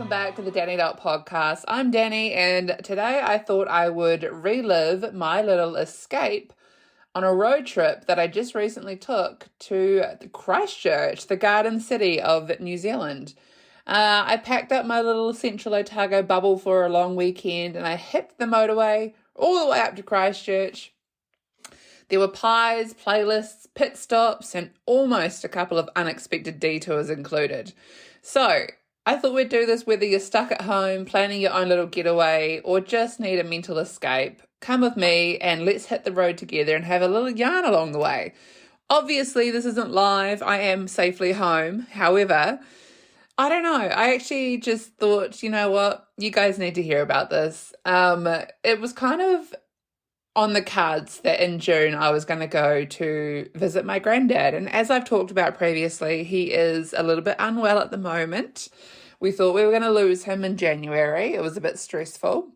welcome back to the Danny Podcast. I'm Danny, and today I thought I would relive my little escape on a road trip that I just recently took to Christchurch, the garden city of New Zealand. I packed up my little Central Otago bubble for a long weekend, and I hit the motorway all the way up to Christchurch. There were pies, playlists, pit stops, and almost a couple of unexpected detours included. So I thought we'd do this whether you're stuck at home, planning your own little getaway, or just need a mental escape. Come with me and let's hit the road together and have a little yarn along the way. Obviously, this isn't live. I am safely home. However, I don't know. I actually just thought, you know what? You guys need to hear about this. It was kind of on the cards that in June I was going to go to visit my granddad. And as I've talked about previously, he is a little bit unwell at the moment. We thought we were going to lose him in January. It was a bit stressful.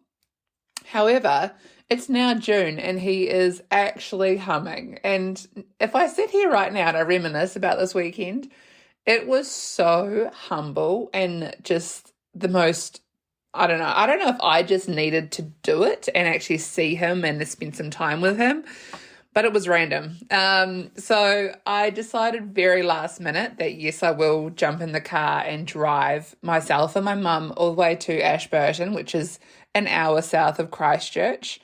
However, it's now June and he is actually humming. And if I sit here right now and I reminisce about this weekend, it was so humble and just the most, I don't know if I just needed to do it and actually see him and spend some time with him, but it was random. So I decided very last minute that yes, I will jump in the car and drive myself and my mum all the way to Ashburton, which is an hour south of Christchurch.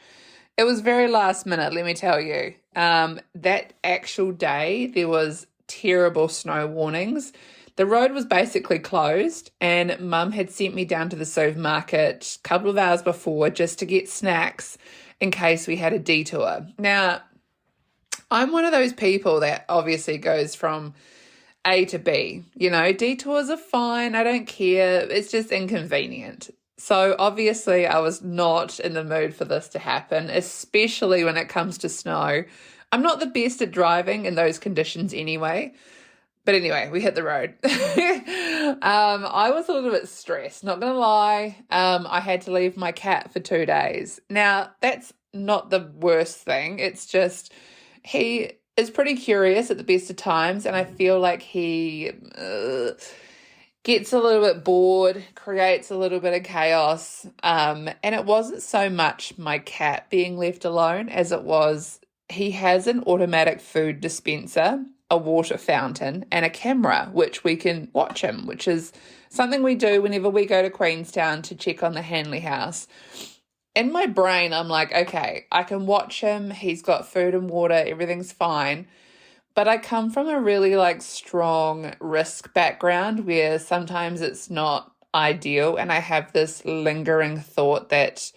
It was very last minute, let me tell you. That actual day, there was terrible snow warnings. The road was basically closed and Mum had sent me down to the supermarket a couple of hours before just to get snacks in case we had a detour. Now, I'm one of those people that obviously goes from A to B. You know, detours are fine. I don't care. It's just inconvenient. So obviously I was not in the mood for this to happen, especially when it comes to snow. I'm not the best at driving in those conditions anyway. But anyway, we hit the road. I was a little bit stressed, not going to lie. I had to leave my cat for 2 days. Now, that's not the worst thing. It's just he is pretty curious at the best of times, and I feel like he gets a little bit bored, creates a little bit of chaos. And it wasn't so much my cat being left alone as it was he has an automatic food dispenser, a water fountain, and a camera, which we can watch him, which is something we do whenever we go to Queenstown to check on the Hanley house. In my brain, I'm like, okay, I can watch him. He's got food and water. Everything's fine. But I come from a really strong risk background where sometimes it's not ideal. And I have this lingering thought that,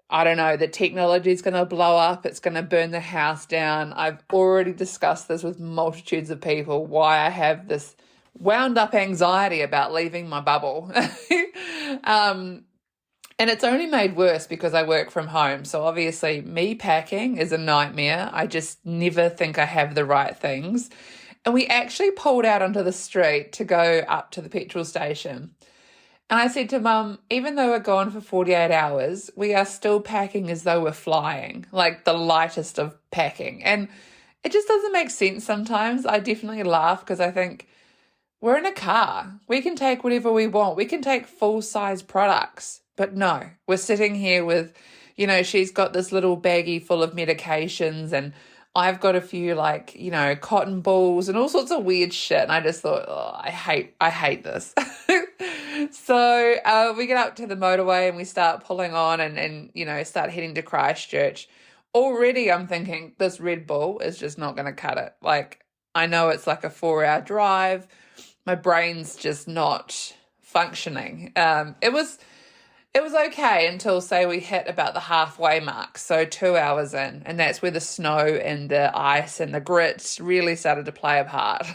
I don't know, the technology is going to blow up. It's going to burn the house down. I've already discussed this with multitudes of people, why I have this wound up anxiety about leaving my bubble. And it's only made worse because I work from home. So obviously me packing is a nightmare. I just never think I have the right things. And we actually pulled out onto the street to go up to the petrol station. And I said to Mum, even though we're gone for 48 hours, we are still packing as though we're flying, like the lightest of packing. And it just doesn't make sense sometimes. I definitely laugh because I think we're in a car. We can take whatever we want. We can take full-size products. But no, we're sitting here with, she's got this little baggie full of medications and I've got a few cotton balls and all sorts of weird shit. And I just thought, oh, I hate this. So we get up to the motorway and we start pulling on and start heading to Christchurch. Already I'm thinking this Red Bull is just not going to cut it. I know it's like a 4-hour drive. My brain's just not functioning. It was okay until, say, we hit about the halfway mark, so 2 hours in, and that's where the snow and the ice and the grit really started to play a part.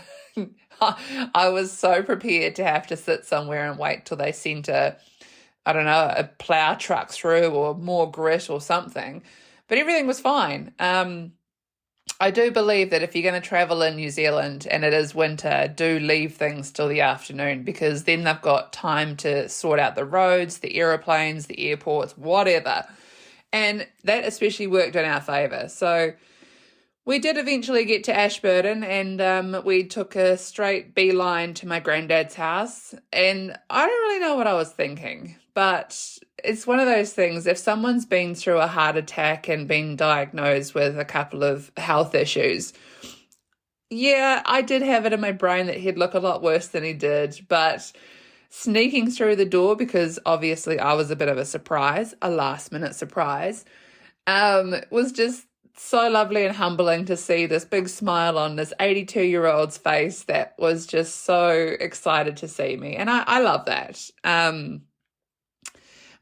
I was so prepared to have to sit somewhere and wait till they sent a plough truck through or more grit or something, but everything was fine. I do believe that if you're going to travel in New Zealand and it is winter, do leave things till the afternoon because then they've got time to sort out the roads, the aeroplanes, the airports, whatever. And that especially worked in our favour. So We did eventually get to Ashburton, and we took a straight beeline to my granddad's house. And I don't really know what I was thinking, but it's one of those things. If someone's been through a heart attack and been diagnosed with a couple of health issues, yeah, I did have it in my brain that he'd look a lot worse than he did. But sneaking through the door, because obviously I was a bit of a surprise, a last-minute surprise, was just so lovely and humbling to see this big smile on this 82-year-old's face that was just so excited to see me. And I love that.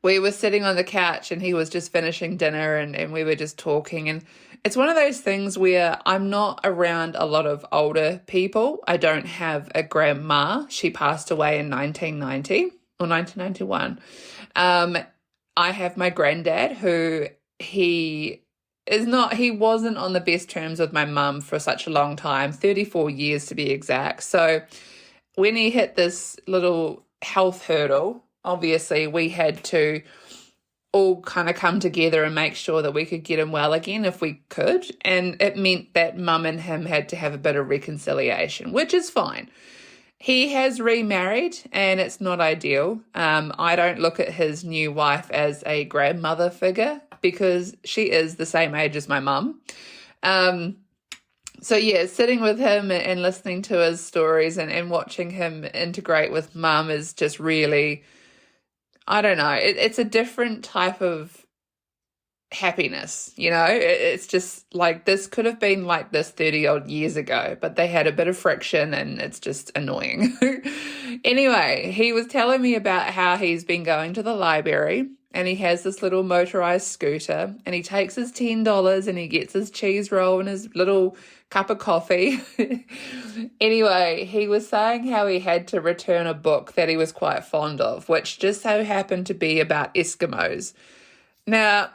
We were sitting on the couch and he was just finishing dinner, and we were just talking. And it's one of those things where I'm not around a lot of older people. I don't have a grandma. She passed away in 1990 or 1991. I have my granddad, who he wasn't on the best terms with my mum for such a long time, 34 years to be exact. So when he hit this little health hurdle, obviously we had to all kind of come together and make sure that we could get him well again if we could. And it meant that mum and him had to have a bit of reconciliation, which is fine. He has remarried and it's not ideal. I don't look at his new wife as a grandmother figure because she is the same age as my mum. So yeah, sitting with him and listening to his stories and watching him integrate with mum is just really, I don't know, it's a different type of happiness, you know? It's just like, this could have been like this 30-odd years ago, but they had a bit of friction and it's just annoying. Anyway, he was telling me about how he's been going to the library and he has this little motorized scooter and he takes his $10 and he gets his cheese roll and his little cup of coffee. Anyway, he was saying how he had to return a book that he was quite fond of, which just so happened to be about Eskimos. Now,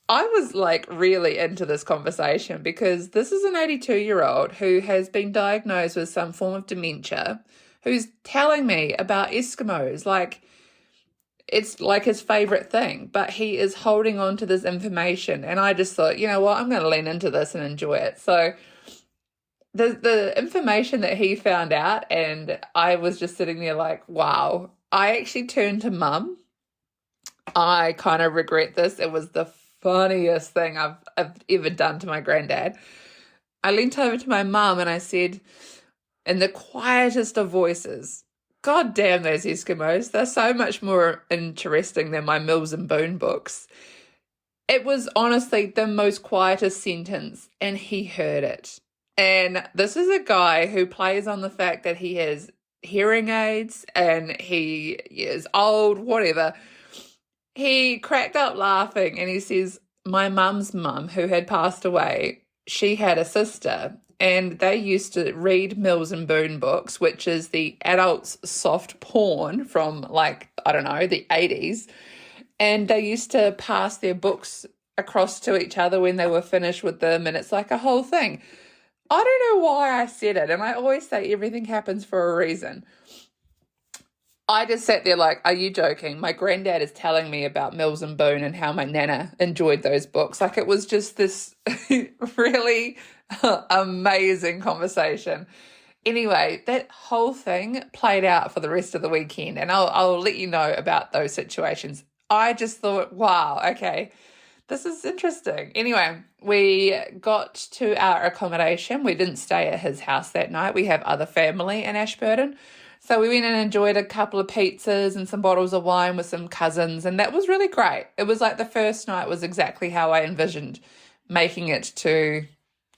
I was like really into this conversation because this is an 82-year-old who has been diagnosed with some form of dementia, who's telling me about Eskimos. Like, it's like his favorite thing, but he is holding on to this information. And I just thought, you know what, I'm going to lean into this and enjoy it. So the information that he found out, and I was just sitting there like, wow. I actually turned to mum. I kind of regret this. It was the funniest thing I've ever done to my granddad. I leant over to my mum and I said, in the quietest of voices, God damn those Eskimos. They're so much more interesting than my Mills and Boon books. It was honestly the most quietest sentence, and he heard it. And this is a guy who plays on the fact that he has hearing aids and he is old, whatever. He cracked up laughing and he says, my mum's mum, who had passed away, she had a sister and they used to read Mills and Boon books, which is the adults' soft porn from like, I don't know, the 80s. And they used to pass their books across to each other when they were finished with them. And it's like a whole thing. I don't know why I said it. And I always say everything happens for a reason. I just sat there like, are you joking? My granddad is telling me about Mills and Boon and how my nana enjoyed those books. Like, it was just this really amazing conversation. Anyway, that whole thing played out for the rest of the weekend, and I'll let you know about those situations. I just thought, wow, okay, this is interesting. Anyway, we got to our accommodation. We didn't stay at his house that night. We have other family in Ashburton. So we went and enjoyed a couple of pizzas and some bottles of wine with some cousins, and that was really great. It was like the first night was exactly how I envisioned making it to,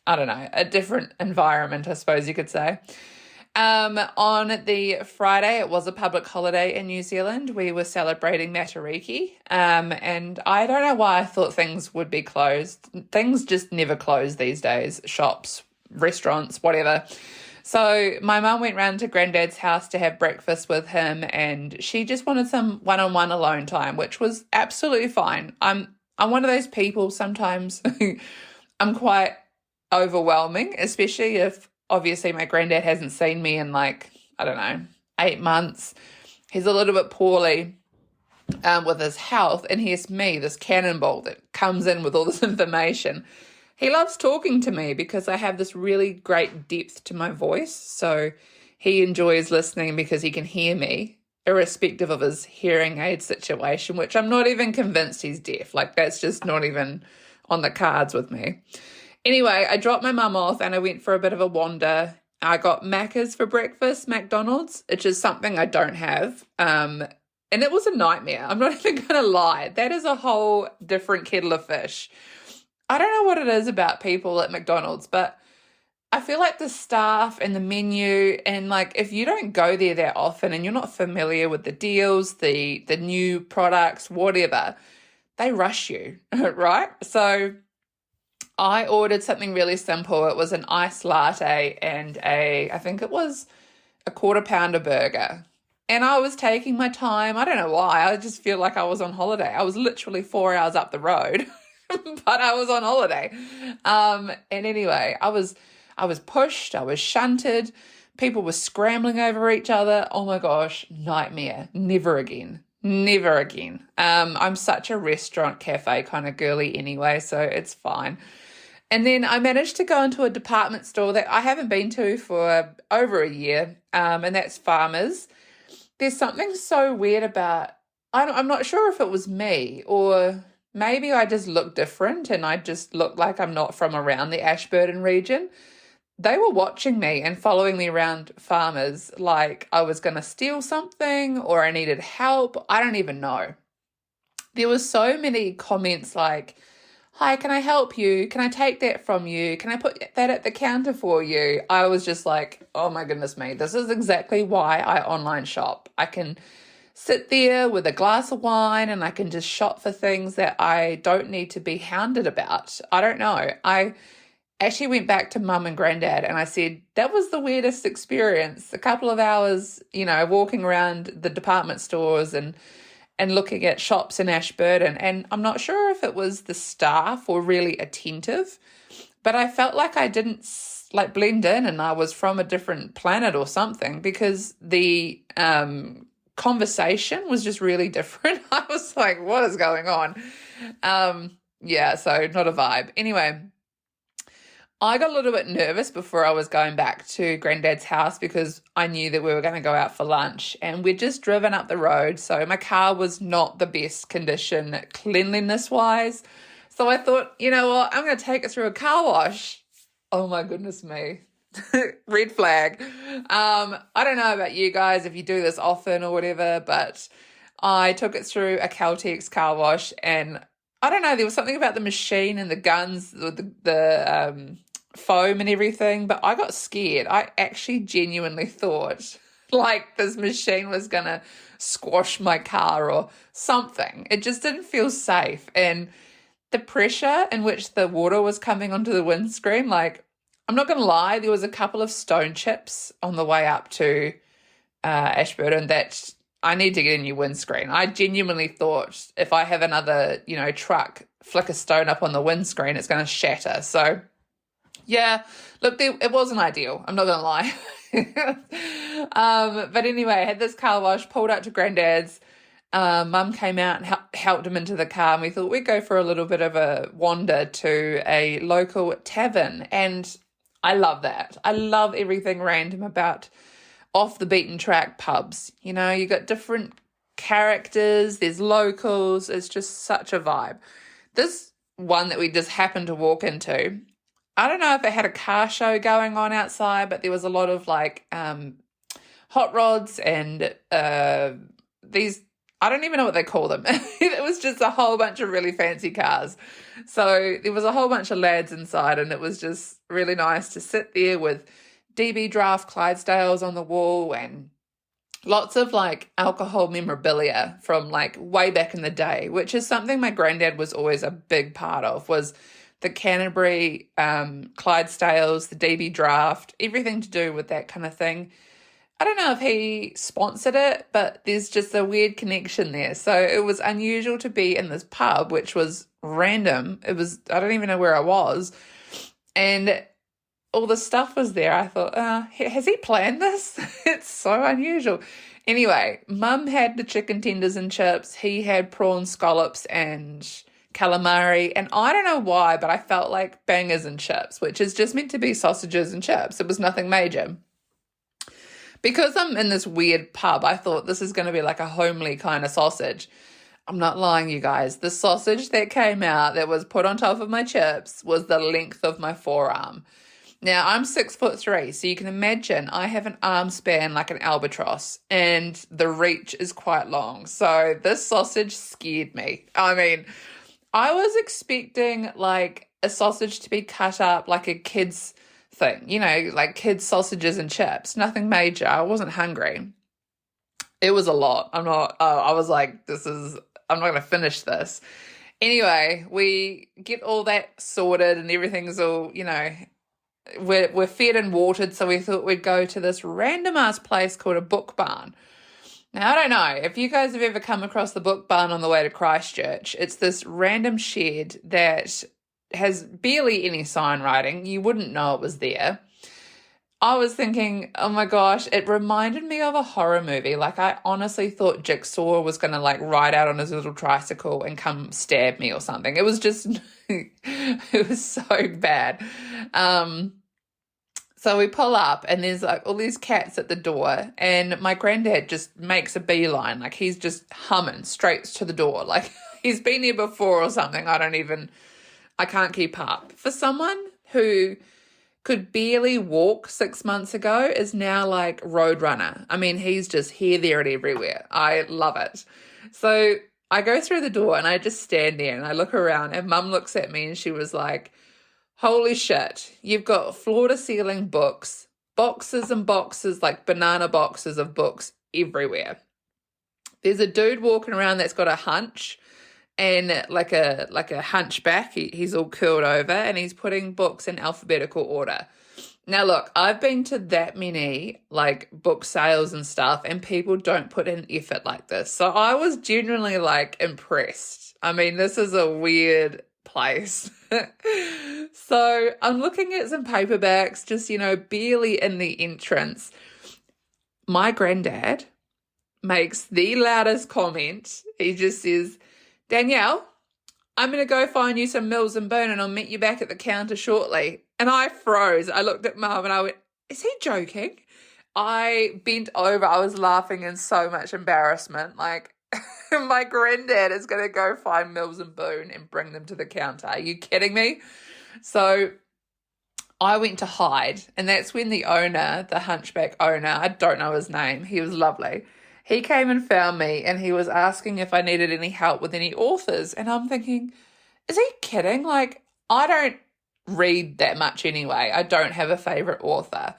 I don't know, a different environment, I suppose you could say. On the Friday, it was a public holiday in New Zealand. We were celebrating Matariki, and I don't know why I thought things would be closed. Things just never close these days, shops, restaurants, whatever. So my mum went round to Granddad's house to have breakfast with him, and she just wanted some one-on-one alone time, which was absolutely fine. I'm one of those people sometimes I'm quite overwhelming, especially if obviously my granddad hasn't seen me in like, I don't know, 8 months. He's a little bit poorly with his health, and here's me, this cannonball that comes in with all this information. He loves talking to me because I have this really great depth to my voice. So he enjoys listening because he can hear me, irrespective of his hearing aid situation, which I'm not even convinced he's deaf. Like, that's just not even on the cards with me. Anyway, I dropped my mum off and I went for a bit of a wander. I got Macca's for breakfast, McDonald's, which is something I don't have. And it was a nightmare. I'm not even going to lie. That is a whole different kettle of fish. I don't know what it is about people at McDonald's, but I feel like the staff and the menu, and like if you don't go there that often and you're not familiar with the deals, the new products, whatever, they rush you, right? So I ordered something really simple. It was an iced latte and I think it was a quarter pounder burger. And I was taking my time. I don't know why. I just feel like I was on holiday. I was literally 4 hours up the road, but I was on holiday. And anyway, I was pushed. I was shunted. People were scrambling over each other. Oh my gosh, nightmare. Never again. Never again. I'm such a restaurant cafe kind of girly anyway, so it's fine. And then I managed to go into a department store that I haven't been to for over a year, and that's Farmers. There's something so weird about, I'm not sure if it was me or maybe I just look different and I just look like I'm not from around the Ashburton region. They were watching me and following me around Farmers like I was going to steal something or I needed help. I don't even know. There were so many comments like, "Hi, can I help you? Can I take that from you? Can I put that at the counter for you?" I was just like, oh my goodness me, this is exactly why I online shop. I can sit there with a glass of wine and I can just shop for things that I don't need to be hounded about. I don't know. I actually went back to mum and granddad and I said, that was the weirdest experience. A couple of hours, walking around the department stores and looking at shops in Ashburton. And I'm not sure if it was the staff or really attentive, but I felt like I didn't blend in and I was from a different planet or something because the conversation was just really different. I was like, what is going on? So not a vibe. Anyway, I got a little bit nervous before I was going back to Granddad's house because I knew that we were going to go out for lunch and we'd just driven up the road. So my car was not the best condition cleanliness-wise. So I thought, you know what, I'm going to take it through a car wash. Oh my goodness me. Red flag. I don't know about you guys if you do this often or whatever, but I took it through a Caltex car wash and I don't know, there was something about the machine and the guns, the foam and everything, but I got scared. I actually genuinely thought like this machine was going to squash my car or something. It just didn't feel safe. And the pressure in which the water was coming onto the windscreen, like, I'm not going to lie, there was a couple of stone chips on the way up to Ashburton that I need to get a new windscreen. I genuinely thought if I have another, truck flick a stone up on the windscreen, it's going to shatter. So, yeah, look, it wasn't ideal. I'm not going to lie. But anyway, I had this car wash, pulled up to Granddad's. Mum came out and helped him into the car, and we thought we'd go for a little bit of a wander to a local tavern. And I love that. I love everything random about off the beaten track pubs. You got different characters, there's locals, it's just such a vibe. This one that we just happened to walk into, I don't know if it had a car show going on outside, but there was a lot of hot rods and these, I don't even know what they call them. It was just a whole bunch of really fancy cars. So there was a whole bunch of lads inside and it was just really nice to sit there with DB draft Clydesdales on the wall and lots of alcohol memorabilia from way back in the day, which is something my granddad was always a big part of, was the Canterbury Clydesdales, the DB draft, everything to do with that kind of thing. I don't know if he sponsored it, but there's just a weird connection there. So it was unusual to be in this pub, which was random. I don't even know where I was. And all the stuff was there. I thought, has he planned this? It's so unusual. Anyway, Mum had the chicken tenders and chips. He had prawn scallops and calamari, and I don't know why, but I felt like bangers and chips, which is just meant to be sausages and chips. It was nothing major. Because I'm in this weird pub, I thought this is going to be like a homely kind of sausage. I'm not lying, you guys. The sausage that came out that was put on top of my chips was the length of my forearm. Now, I'm 6'3", so you can imagine I have an arm span like an albatross, and the reach is quite long. So this sausage scared me. I mean, I was expecting like a sausage to be cut up like a kid's thing, like kids' sausages and chips. Nothing major. I wasn't hungry. It was a lot. I was like, I'm not going to finish this. Anyway, we get all that sorted and everything's all, we're fed and watered, so we thought we'd go to this random ass place called a book barn. Now, I don't know if you guys have ever come across the book barn on the way to Christchurch. It's this random shed that has barely any sign writing. You wouldn't know it was there. I was thinking, oh my gosh, it reminded me of a horror movie. Like, I honestly thought Jigsaw was going to like ride out on his little tricycle and come stab me or something. It was just, it was so bad. So we pull up and there's like all these cats at the door, and my granddad just makes a beeline. Like, he's just humming straight to the door. Like, he's been there before or something. I can't keep up. For someone who could barely walk 6 months ago is now like Roadrunner. I mean, he's just here, there, and everywhere. I love it. So I go through the door and I just stand there and I look around, and Mum looks at me and she was like, holy shit, you've got floor-to-ceiling books, boxes and boxes, like banana boxes of books everywhere. There's a dude walking around that's got a hunch and like a hunchback. He's all curled over and he's putting books in alphabetical order. Now, look, I've been to that many like book sales and stuff, and people don't put in effort like this. So I was genuinely like impressed. I mean, this is a weird place. So I'm looking at some paperbacks, just, barely in the entrance. My granddad makes the loudest comment. He just says, Danielle, I'm going to go find you some Mills and Boon and I'll meet you back at the counter shortly. And I froze. I looked at Mum and I went, is he joking? I bent over. I was laughing in so much embarrassment. Like, my granddad is going to go find Mills and Boon and bring them to the counter. Are you kidding me? So I went to hide, and that's when the owner, the hunchback owner, I don't know his name, he was lovely. He came and found me, and he was asking if I needed any help with any authors. And I'm thinking, is he kidding? Like, I don't read that much anyway. I don't have a favorite author.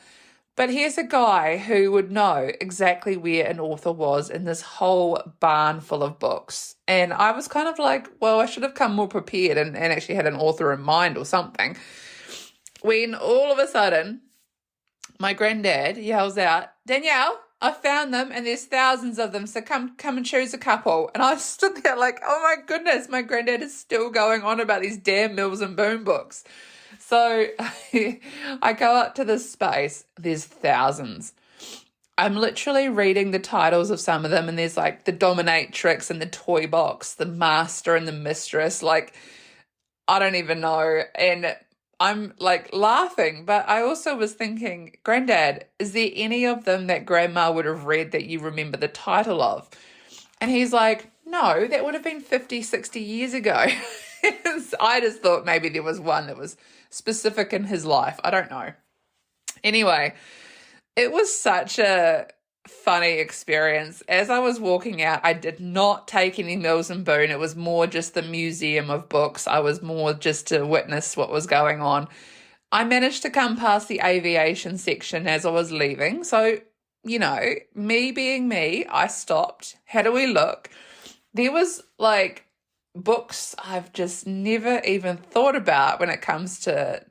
But here's a guy who would know exactly where an author was in this whole barn full of books. And I was kind of like, well, I should have come more prepared and actually had an author in mind or something. When all of a sudden, my granddad yells out, Danielle, I found them and there's thousands of them, so come and choose a couple. And I stood there like, oh my goodness, my granddad is still going on about these damn Mills and Boon books. So I go up to this space, there's thousands. I'm literally reading the titles of some of them, and there's like the Dominatrix and the Toy Box, the Master and the Mistress, like I don't even know. And I'm like laughing, but I also was thinking, Granddad, is there any of them that Grandma would have read that you remember the title of? And he's like, no, that would have been 50, 60 years ago. I just thought maybe there was one that was specific in his life. I don't know. Anyway, it was such a funny experience. As I was walking out, I did not take any Mills and Boon. It was more just the museum of books. I was more just to witness what was going on. I managed to come past the aviation section as I was leaving. So, me being me, I stopped, had a wee look. There was like books I've just never even thought about when it comes to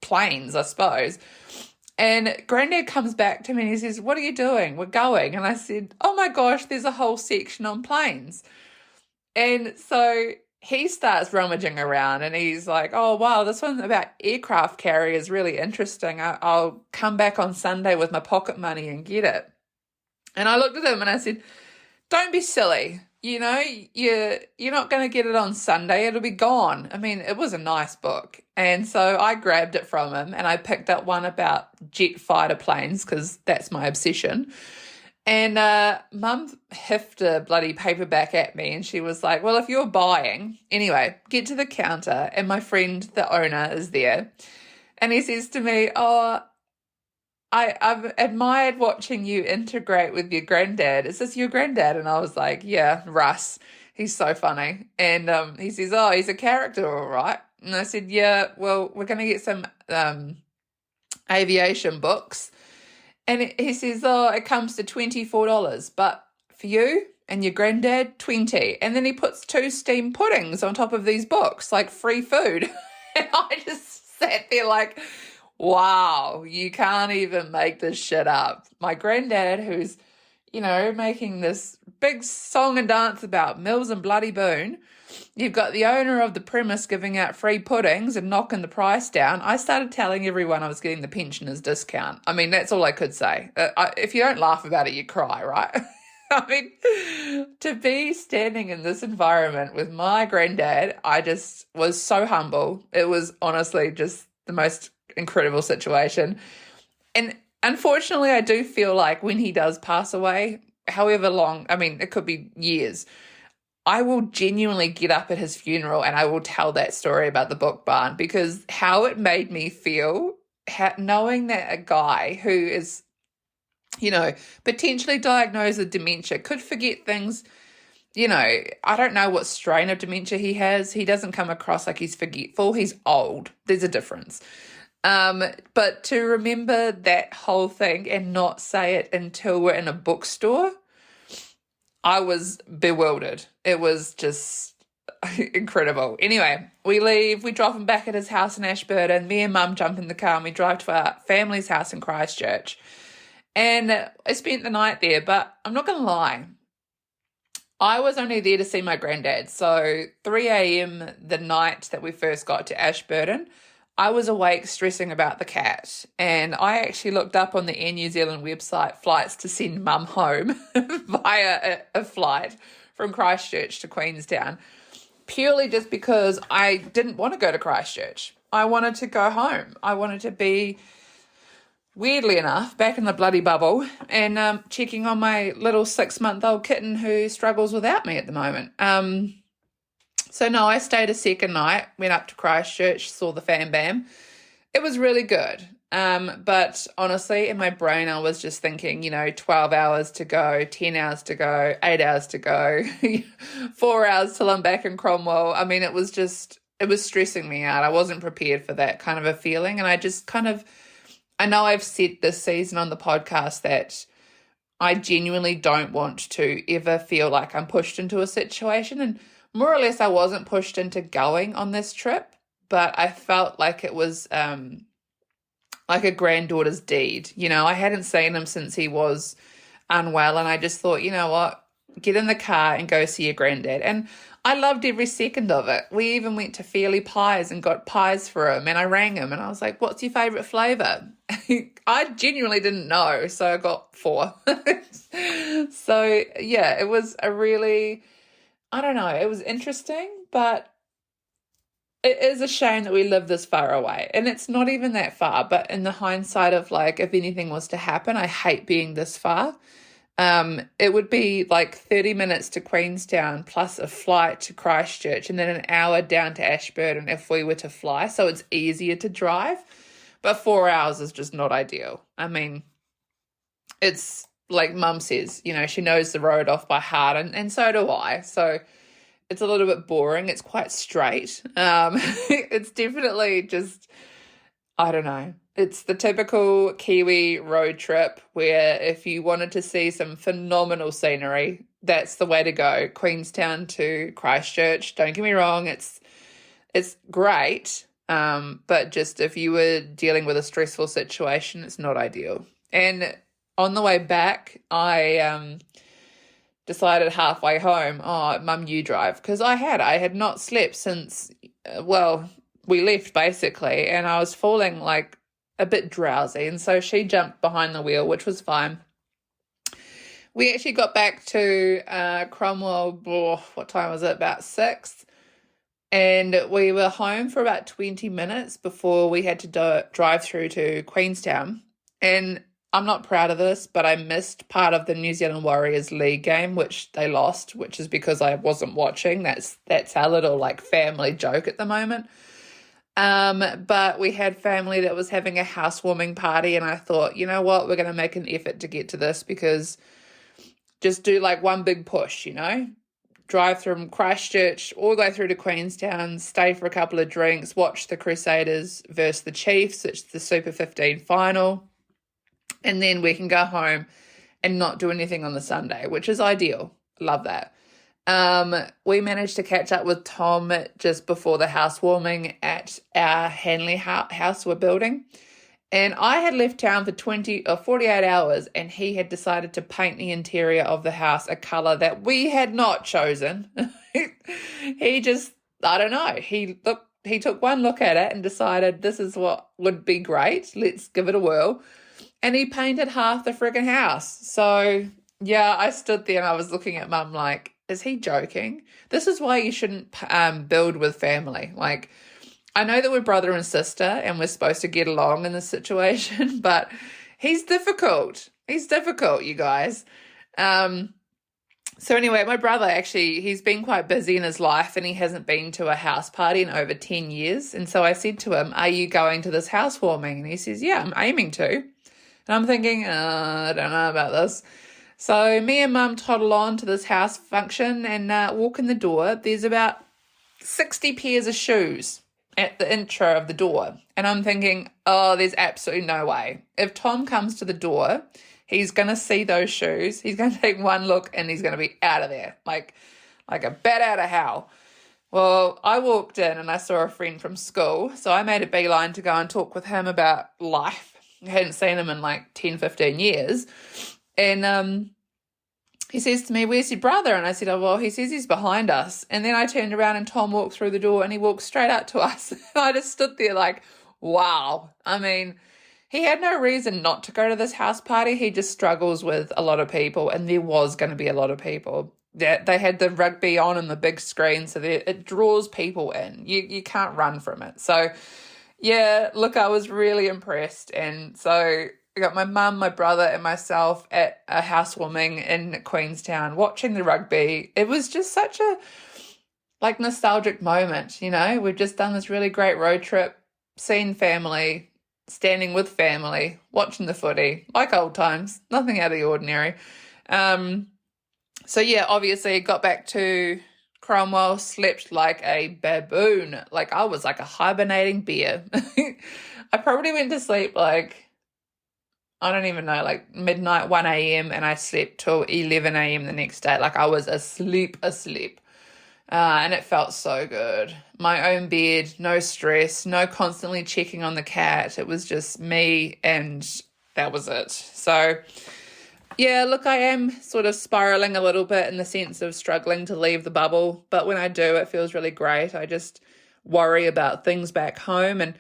planes, I suppose. And Granddad comes back to me and he says, what are you doing? We're going. And I said, oh my gosh, there's a whole section on planes. And so he starts rummaging around and he's like, oh, wow, this one about aircraft carriers is really interesting. I'll come back on Sunday with my pocket money and get it. And I looked at him and I said, don't be silly. you're not going to get it on Sunday. It'll be gone. I mean, it was a nice book. And so I grabbed it from him and I picked up one about jet fighter planes because that's my obsession. And Mum hiffed a bloody paperback at me and she was like, well, if you're buying, anyway, get to the counter and my friend, the owner, is there. And he says to me, oh, I've admired watching you integrate with your granddad. Is this your granddad? And I was like, yeah, Russ. He's so funny. And he says, oh, he's a character, all right. And I said, yeah, well, we're going to get some aviation books. And he says, oh, it comes to $24, but for you and your granddad, 20. And then he puts 2 steamed puddings on top of these books, like free food. And I just sat there like, wow, you can't even make this shit up. My granddad, who's, making this big song and dance about Mills and Bloody Boone. You've got the owner of the premise giving out free puddings and knocking the price down. I started telling everyone I was getting the pensioners discount. I mean, that's all I could say. If you don't laugh about it, you cry, right? I mean, to be standing in this environment with my granddad, I just was so humble. It was honestly just the most incredible situation. And unfortunately, I do feel like when he does pass away, however long, I mean, it could be years, I will genuinely get up at his funeral and I will tell that story about the book barn because how it made me feel, knowing that a guy who is, potentially diagnosed with dementia could forget things. I don't know what strain of dementia he has. He doesn't come across like he's forgetful. He's old. There's a difference. But to remember that whole thing and not say it until we're in a bookstore, I was bewildered. It was just incredible. Anyway, we leave, we drop him back at his house in Ashburton. Me and Mum jump in the car and we drive to our family's house in Christchurch. And I spent the night there, but I'm not going to lie. I was only there to see my granddad. So 3 a.m. the night that we first got to Ashburton, I was awake stressing about the cat, and I actually looked up on the Air New Zealand website flights to send Mum home via a flight from Christchurch to Queenstown, purely just because I didn't want to go to Christchurch. I wanted to go home. I wanted to be, weirdly enough, back in the bloody bubble and checking on my little 6-month-old kitten who struggles without me at the moment. So no, I stayed a second night, went up to Christchurch, saw the Fam Bam. It was really good. But honestly, in my brain, I was just thinking, 12 hours to go, 10 hours to go, 8 hours to go, 4 hours till I'm back in Cromwell. I mean, it was stressing me out. I wasn't prepared for that kind of a feeling. And I just I know I've said this season on the podcast that I genuinely don't want to ever feel like I'm pushed into a situation. And more or less, I wasn't pushed into going on this trip, but I felt like it was like a granddaughter's deed. I hadn't seen him since he was unwell, and I just thought, you know what, get in the car and go see your granddad. And I loved every second of it. We even went to Fairly Pies and got pies for him, and I rang him and I was like, what's your favourite flavour? I genuinely didn't know, so I got 4. So, yeah, it was a really... I don't know, it was interesting, but it is a shame that we live this far away. And it's not even that far, but in the hindsight of like, if anything was to happen, I hate being this far. It would be like 30 minutes to Queenstown plus a flight to Christchurch and then an hour down to Ashburton if we were to fly. So it's easier to drive, but 4 hours is just not ideal. I mean, it's... like Mum says, she knows the road off by heart, and so do I. So it's a little bit boring. It's quite straight. It's definitely just, I don't know. It's the typical Kiwi road trip where if you wanted to see some phenomenal scenery, that's the way to go. Queenstown to Christchurch. Don't get me wrong, it's great. But just if you were dealing with a stressful situation, it's not ideal. And on the way back, I decided halfway home, Mum, you drive, because I had not slept since, we left basically, and I was falling like a bit drowsy, and so she jumped behind the wheel, which was fine. We actually got back to Cromwell, what time was it? About 6. And we were home for about 20 minutes before we had to drive through to Queenstown. And I'm not proud of this, but I missed part of the New Zealand Warriors League game, which they lost, which is because I wasn't watching. That's our little like family joke at the moment. But we had family that was having a housewarming party, and I thought, you know what, we're going to make an effort to get to this, because just do like one big push, drive from Christchurch all the way through to Queenstown, stay for a couple of drinks, watch the Crusaders versus the Chiefs, it's the Super 15 final, and then we can go home and not do anything on the Sunday, which is ideal. Love that. We managed to catch up with Tom just before the housewarming at our Hanley house we're building. And I had left town for 48 hours, and he had decided to paint the interior of the house a colour that we had not chosen. He just, I don't know, he took one look at it and decided this is what would be great. Let's give it a whirl. And he painted half the friggin' house. So, yeah, I stood there and I was looking at Mum like, is he joking? This is why you shouldn't build with family. Like, I know that we're brother and sister and we're supposed to get along in this situation, but he's difficult. He's difficult, you guys. So anyway, my brother actually, he's been quite busy in his life and he hasn't been to a house party in over 10 years. And so I said to him, are you going to this housewarming? And he says, yeah, I'm aiming to. And I'm thinking, I don't know about this. So me and Mum toddle on to this house function and walk in the door. There's about 60 pairs of shoes at the intro of the door. And I'm thinking, oh, there's absolutely no way. If Tom comes to the door, he's going to see those shoes. He's going to take one look and he's going to be out of there, like a bat out of hell. Well, I walked in and I saw a friend from school. So I made a beeline to go and talk with him about life. I hadn't seen him in like 10, 15 years. And he says to me, where's your brother? And I said, oh, well, he says he's behind us. And then I turned around and Tom walked through the door and he walked straight up to us. And I just stood there like, wow. I mean, he had no reason not to go to this house party. He just struggles with a lot of people, and there was going to be a lot of people. They had the rugby on the big screen, so it draws people in. You can't run from it. So, yeah, look, I was really impressed. And so I got my mum, my brother, and myself at a housewarming in Queenstown watching the rugby. It was just such a nostalgic moment, We've just done this really great road trip, seen family, standing with family, watching the footy, like old times, nothing out of the ordinary. So yeah, obviously got back to Cromwell, slept like a baboon. Like I was like a hibernating bear. I probably went to sleep I don't even know, midnight, 1 a.m. and I slept till 11 a.m. the next day. Like I was asleep. And it felt so good. My own bed, no stress, no constantly checking on the cat. It was just me and that was it. So, yeah, look, I am sort of spiraling a little bit in the sense of struggling to leave the bubble. But when I do, it feels really great. I just worry about things back home. And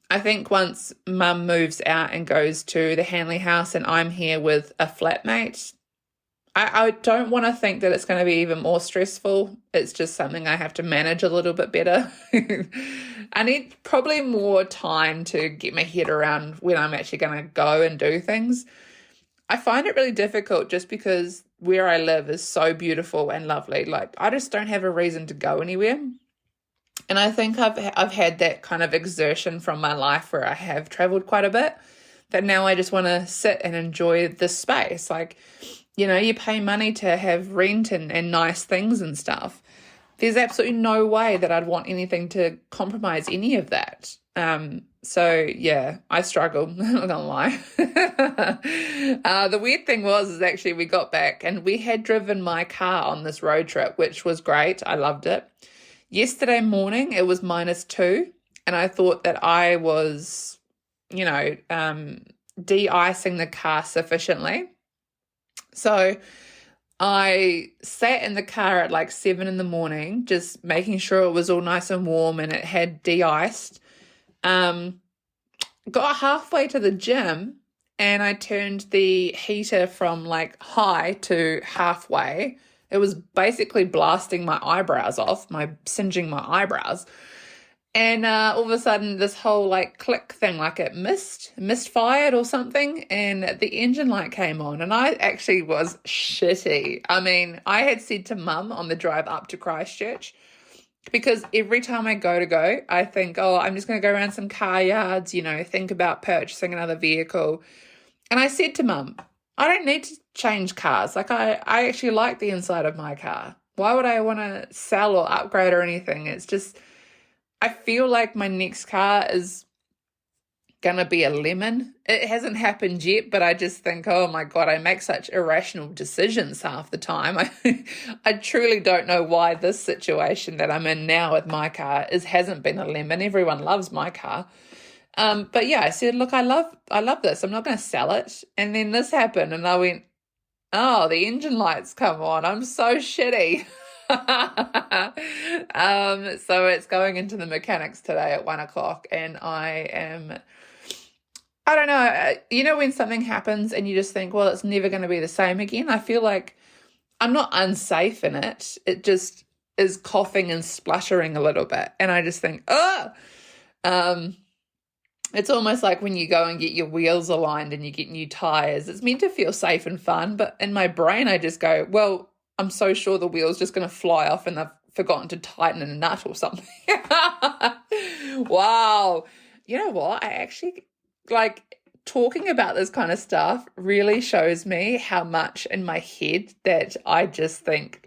I think once Mum moves out and goes to the Hanley house and I'm here with a flatmate, I don't want to think that it's going to be even more stressful. It's just something I have to manage a little bit better. I need probably more time to get my head around when I'm actually going to go and do things. I find it really difficult just because where I live is so beautiful and lovely. Like I just don't have a reason to go anywhere. And I think I've had that kind of exertion from my life where I have traveled quite a bit, that now I just want to sit and enjoy this space. Like, you pay money to have rent and nice things and stuff. There's absolutely no way that I'd want anything to compromise any of that. So yeah, I struggle. I'm not gonna lie. The weird thing is actually we got back and we had driven my car on this road trip, which was great. I loved it. Yesterday morning it was -2, and I thought that I was, de-icing the car sufficiently. So I sat in the car at 7 in the morning, just making sure it was all nice and warm and it had de-iced. Got halfway to the gym and I turned the heater from like high to halfway. It was basically blasting my eyebrows off, singeing my eyebrows. And all of a sudden, this whole like click thing, like it misfired or something, and the engine light came on, and I actually was shitty. I mean, I had said to Mum on the drive up to Christchurch, because every time I go, I think, oh, I'm just going to go around some car yards, think about purchasing another vehicle. And I said to Mum, I don't need to change cars. Like I actually like the inside of my car. Why would I want to sell or upgrade or anything? It's just, I feel like my next car is going to be a lemon. It hasn't happened yet, but I just think, oh my God, I make such irrational decisions half the time. I truly don't know why this situation that I'm in now with my car hasn't been a lemon. Everyone loves my car. But yeah, I said, look, I love this. I'm not going to sell it. And then this happened and I went, oh, the engine lights come on. I'm so shitty. So it's going into the mechanics today at 1:00, and I don't know, when something happens and you just think, well, it's never going to be the same again. I feel like I'm not unsafe in it. It just is coughing and spluttering a little bit. And I just think, it's almost like when you go and get your wheels aligned and you get new tires. It's meant to feel safe and fun, but in my brain I just go, well, I'm so sure the wheel's just going to fly off and they've forgotten to tighten a nut or something. Wow. You know what? I actually, talking about this kind of stuff really shows me how much in my head that I just think,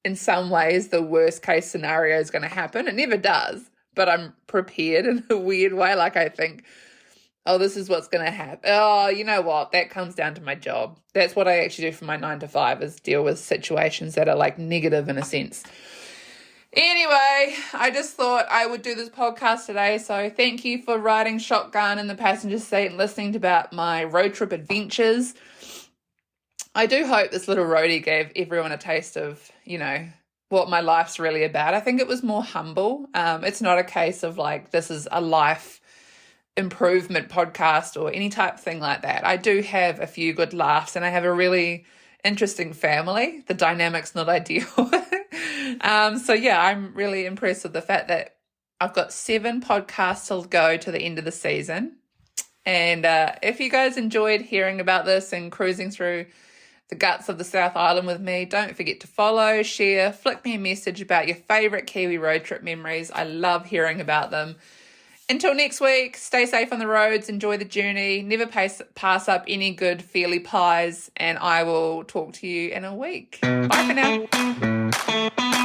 in some ways, the worst case scenario is going to happen. It never does, but I'm prepared in a weird way. I think, oh, this is what's going to happen. Oh, you know what? That comes down to my job. That's what I actually do for my 9 to 5, is deal with situations that are negative in a sense. Anyway, I just thought I would do this podcast today. So thank you for riding shotgun in the passenger seat and listening about my road trip adventures. I do hope this little roadie gave everyone a taste of, what my life's really about. I think it was more humble. It's not a case of this is a life improvement podcast or any type of thing like that. I do have a few good laughs and I have a really interesting family. The dynamic's not ideal. So yeah, I'm really impressed with the fact that I've got 7 podcasts to go to the end of the season. And if you guys enjoyed hearing about this and cruising through the guts of the South Island with me, don't forget to follow, share, flick me a message about your favourite Kiwi road trip memories. I love hearing about them. Until next week, stay safe on the roads, enjoy the journey, never pass up any good feely pies, and I will talk to you in a week. Bye for now.